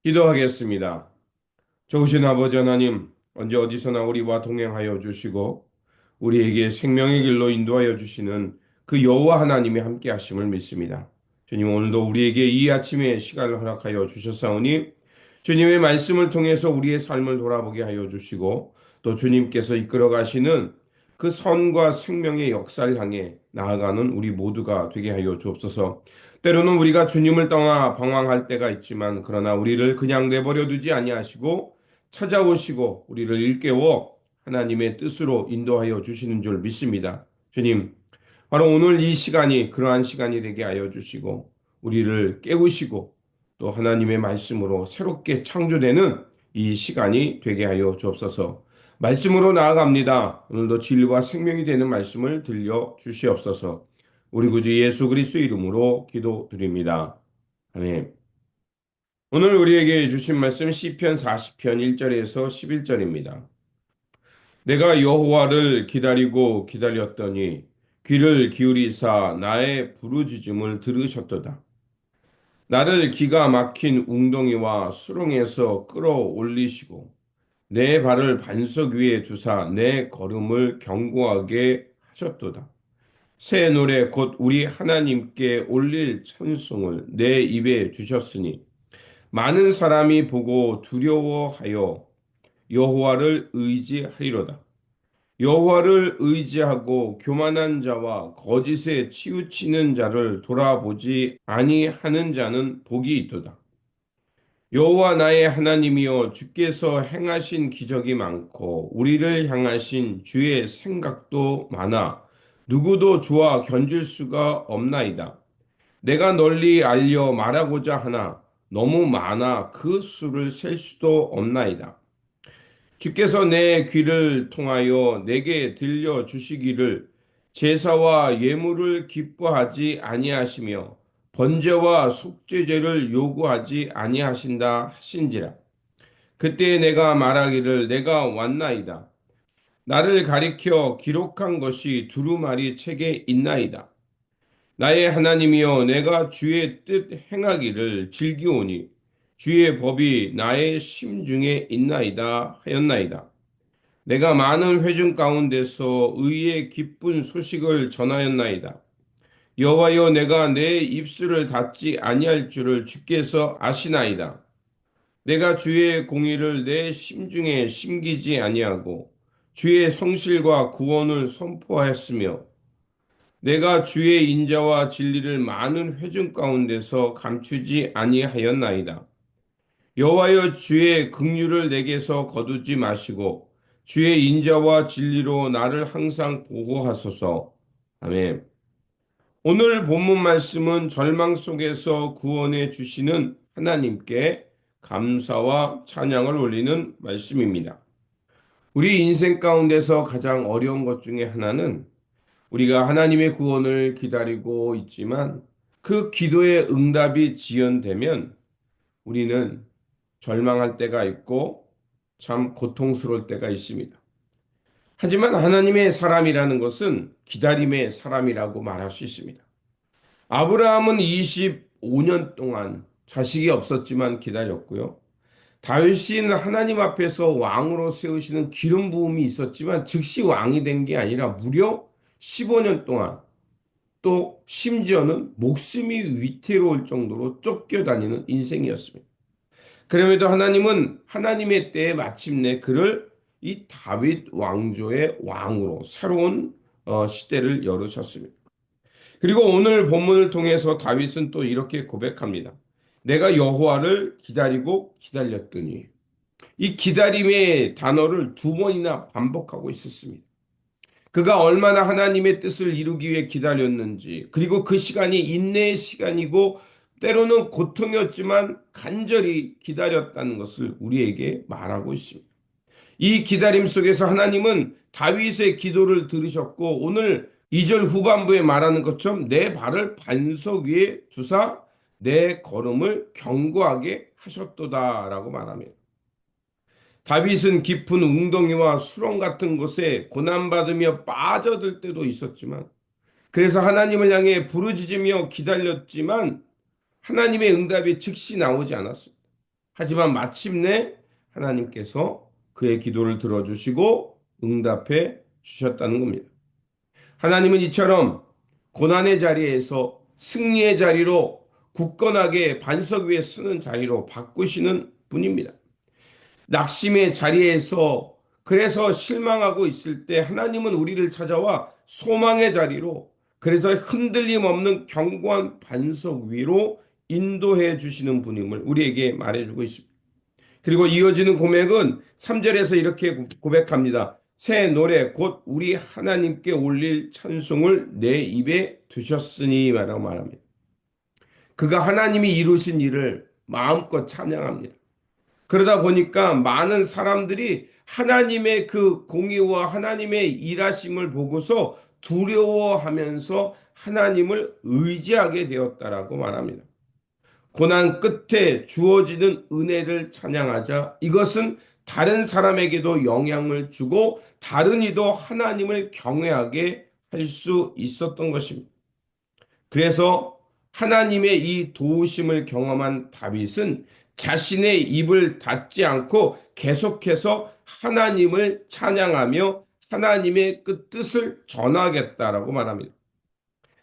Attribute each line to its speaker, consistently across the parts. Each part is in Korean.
Speaker 1: 기도하겠습니다. 좋으신 아버지 하나님, 언제 어디서나 우리와 동행하여 주시고 우리에게 생명의 길로 인도하여 주시는 그 여호와 하나님이 함께 하심을 믿습니다. 주님, 오늘도 우리에게 이 아침에 시간을 허락하여 주셨사오니 주님의 말씀을 통해서 우리의 삶을 돌아보게 하여 주시고 또 주님께서 이끌어 가시는 그 선과 생명의 역사를 향해 나아가는 우리 모두가 되게 하여 주옵소서. 때로는 우리가 주님을 떠나 방황할 때가 있지만 그러나 우리를 그냥 내버려 두지 아니하시고 찾아오시고 우리를 일깨워 하나님의 뜻으로 인도하여 주시는 줄 믿습니다. 주님, 바로 오늘 이 시간이 그러한 시간이 되게 하여 주시고 우리를 깨우시고 또 하나님의 말씀으로 새롭게 창조되는 이 시간이 되게 하여 주옵소서. 말씀으로 나아갑니다. 오늘도 진리와 생명이 되는 말씀을 들려 주시옵소서. 우리 구주 예수 그리스도의 이름으로 기도드립니다. 아멘. 오늘 우리에게 주신 말씀 시편 40편 1절에서 11절입니다. 내가 여호와를 기다리고 기다렸더니 귀를 기울이사 나의 부르짖음을 들으셨도다. 나를 기가 막힌 웅덩이와 수렁에서 끌어올리시고 내 발을 반석 위에 두사 내 걸음을 견고하게 하셨도다. 새 노래 곧 우리 하나님께 올릴 찬송을 내 입에 주셨으니 많은 사람이 보고 두려워하여 여호와를 의지하리로다. 여호와를 의지하고 교만한 자와 거짓에 치우치는 자를 돌아보지 아니하는 자는 복이 있도다. 여호와 나의 하나님이여 주께서 행하신 기적이 많고 우리를 향하신 주의 생각도 많아 누구도 주와 견줄 수가 없나이다. 내가 널리 알려 말하고자 하나 너무 많아 그 수를 셀 수도 없나이다. 주께서 내 귀를 통하여 내게 들려 주시기를 제사와 예물을 기뻐하지 아니하시며 번제와 속죄제를 요구하지 아니하신다 하신지라. 그때 내가 말하기를 내가 왔나이다. 나를 가리켜 기록한 것이 두루마리 책에 있나이다. 나의 하나님이여 내가 주의 뜻 행하기를 즐기오니 주의 법이 나의 심중에 있나이다 하였나이다. 내가 많은 회중 가운데서 의의 기쁜 소식을 전하였나이다. 여호와여 내가 내 입술을 닫지 아니할 줄을 주께서 아시나이다. 내가 주의 공의를 내 심중에 심기지 아니하고 주의 성실과 구원을 선포하였으며 내가 주의 인자와 진리를 많은 회중 가운데서 감추지 아니하였나이다. 여호와여 주의 긍휼을 내게서 거두지 마시고 주의 인자와 진리로 나를 항상 보호하소서. 아멘. 오늘 본문 말씀은 절망 속에서 구원해 주시는 하나님께 감사와 찬양을 올리는 말씀입니다. 우리 인생 가운데서 가장 어려운 것 중에 하나는 우리가 하나님의 구원을 기다리고 있지만 그 기도의 응답이 지연되면 우리는 절망할 때가 있고 참 고통스러울 때가 있습니다. 하지만 하나님의 사람이라는 것은 기다림의 사람이라고 말할 수 있습니다. 아브라함은 25년 동안 자식이 없었지만 기다렸고요. 다윗은 하나님 앞에서 왕으로 세우시는 기름 부음이 있었지만 즉시 왕이 된 게 아니라 무려 15년 동안 또 심지어는 목숨이 위태로울 정도로 쫓겨다니는 인생이었습니다. 그럼에도 하나님은 하나님의 때에 마침내 그를 이 다윗 왕조의 왕으로 새로운 시대를 열으셨습니다. 그리고 오늘 본문을 통해서 다윗은 또 이렇게 고백합니다. 내가 여호와를 기다리고 기다렸더니 이 기다림의 단어를 두 번이나 반복하고 있었습니다. 그가 얼마나 하나님의 뜻을 이루기 위해 기다렸는지, 그리고 그 시간이 인내의 시간이고, 때로는 고통이었지만 간절히 기다렸다는 것을 우리에게 말하고 있습니다. 이 기다림 속에서 하나님은 다윗의 기도를 들으셨고, 오늘 2절 후반부에 말하는 것처럼 내 발을 반석 위에 두사 내 걸음을 견고하게 하셨도다라고 말합니다. 다윗은 깊은 웅덩이와 수렁 같은 곳에 고난받으며 빠져들 때도 있었지만 그래서 하나님을 향해 부르짖으며 기다렸지만 하나님의 응답이 즉시 나오지 않았습니다. 하지만 마침내 하나님께서 그의 기도를 들어주시고 응답해 주셨다는 겁니다. 하나님은 이처럼 고난의 자리에서 승리의 자리로 굳건하게 반석 위에 서는 자리로 바꾸시는 분입니다. 낙심의 자리에서 그래서 실망하고 있을 때 하나님은 우리를 찾아와 소망의 자리로 그래서 흔들림 없는 견고한 반석 위로 인도해 주시는 분임을 우리에게 말해주고 있습니다. 그리고 이어지는 고백은 3절에서 이렇게 고백합니다. 새 노래 곧 우리 하나님께 올릴 찬송을 내 입에 두셨으니 라고 말합니다. 그가 하나님이 이루신 일을 마음껏 찬양합니다. 그러다 보니까 많은 사람들이 하나님의 그 공의와 하나님의 일하심을 보고서 두려워하면서 하나님을 의지하게 되었다라고 말합니다. 고난 끝에 주어지는 은혜를 찬양하자 이것은 다른 사람에게도 영향을 주고 다른 이도 하나님을 경외하게 할 수 있었던 것입니다. 그래서 하나님의 이 도우심을 경험한 다윗은 자신의 입을 닫지 않고 계속해서 하나님을 찬양하며 하나님의 그 뜻을 전하겠다라고 말합니다.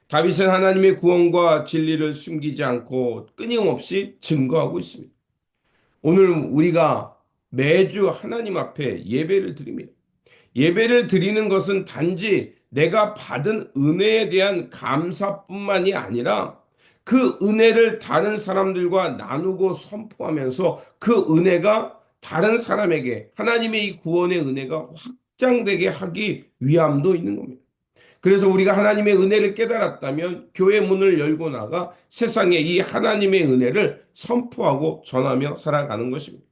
Speaker 1: 다윗은 하나님의 구원과 진리를 숨기지 않고 끊임없이 증거하고 있습니다. 오늘 우리가 매주 하나님 앞에 예배를 드립니다. 예배를 드리는 것은 단지 내가 받은 은혜에 대한 감사뿐만이 아니라 그 은혜를 다른 사람들과 나누고 선포하면서 그 은혜가 다른 사람에게 하나님의 이 구원의 은혜가 확장되게 하기 위함도 있는 겁니다. 그래서 우리가 하나님의 은혜를 깨달았다면 교회 문을 열고 나가 세상에 이 하나님의 은혜를 선포하고 전하며 살아가는 것입니다.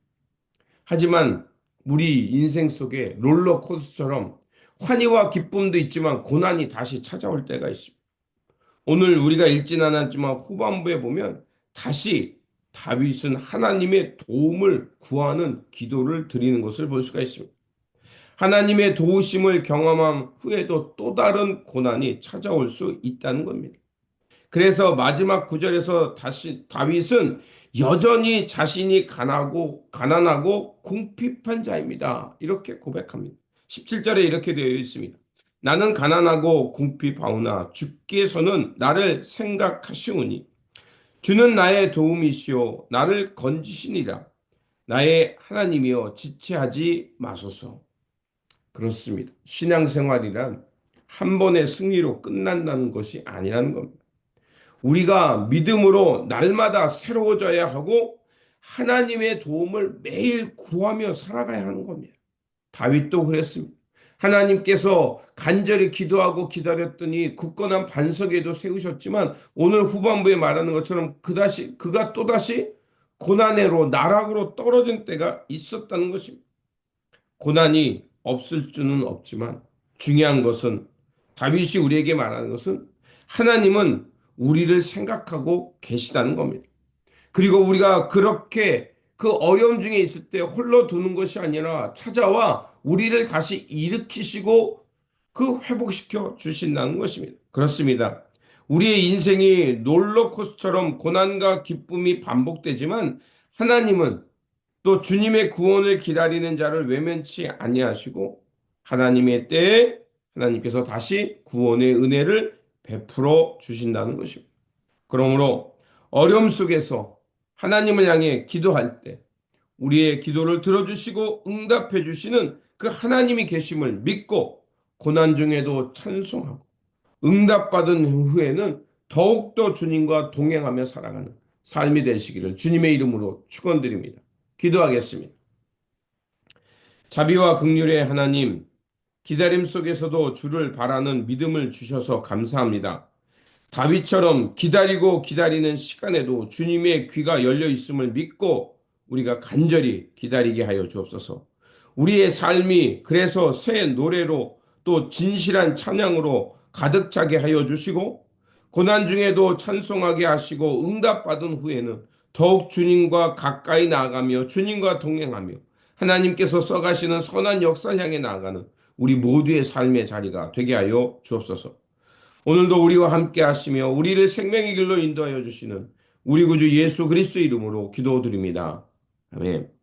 Speaker 1: 하지만 우리 인생 속에 롤러코스터처럼 환희와 기쁨도 있지만 고난이 다시 찾아올 때가 있습니다. 오늘 우리가 읽진 않았지만 후반부에 보면 다시 다윗은 하나님의 도움을 구하는 기도를 드리는 것을 볼 수가 있습니다. 하나님의 도우심을 경험한 후에도 또 다른 고난이 찾아올 수 있다는 겁니다. 그래서 마지막 구절에서 다시 다윗은 여전히 자신이 가난하고 궁핍한 자입니다. 이렇게 고백합니다. 17절에 이렇게 되어 있습니다. 나는 가난하고 궁핍하오나 주께서는 나를 생각하시오니 주는 나의 도움이시오 나를 건지시니라 나의 하나님이여 지체하지 마소서. 그렇습니다. 신앙생활이란 한 번의 승리로 끝난다는 것이 아니라는 겁니다. 우리가 믿음으로 날마다 새로워져야 하고 하나님의 도움을 매일 구하며 살아가야 하는 겁니다. 다윗도 그랬습니다. 하나님께서 간절히 기도하고 기다렸더니 굳건한 반석에도 세우셨지만 오늘 후반부에 말하는 것처럼 그가 또다시 고난으로 나락으로 떨어진 때가 있었다는 것입니다. 고난이 없을 수는 없지만 중요한 것은 다윗이 우리에게 말하는 것은 하나님은 우리를 생각하고 계시다는 겁니다. 그리고 우리가 그렇게 그 어려움 중에 있을 때 홀로 두는 것이 아니라 찾아와 우리를 다시 일으키시고 그 회복시켜 주신다는 것입니다. 그렇습니다. 우리의 인생이 롤러코스터처럼 고난과 기쁨이 반복되지만 하나님은 또 주님의 구원을 기다리는 자를 외면치 아니하시고 하나님의 때에 하나님께서 다시 구원의 은혜를 베풀어 주신다는 것입니다. 그러므로 어려움 속에서 하나님을 향해 기도할 때 우리의 기도를 들어주시고 응답해 주시는 그 하나님이 계심을 믿고 고난 중에도 찬송하고 응답받은 후에는 더욱더 주님과 동행하며 살아가는 삶이 되시기를 주님의 이름으로 축원드립니다. 기도하겠습니다. 자비와 긍휼의 하나님, 기다림 속에서도 주를 바라는 믿음을 주셔서 감사합니다. 다윗처럼 기다리고 기다리는 시간에도 주님의 귀가 열려 있음을 믿고 우리가 간절히 기다리게 하여 주옵소서. 우리의 삶이 그래서 새 노래로 또 진실한 찬양으로 가득 차게 하여 주시고 고난 중에도 찬송하게 하시고 응답받은 후에는 더욱 주님과 가까이 나아가며 주님과 동행하며 하나님께서 써가시는 선한 역사를 향해 나아가는 우리 모두의 삶의 자리가 되게 하여 주옵소서. 오늘도 우리와 함께 하시며 우리를 생명의 길로 인도하여 주시는 우리 구주 예수 그리스도 이름으로 기도드립니다. 아멘.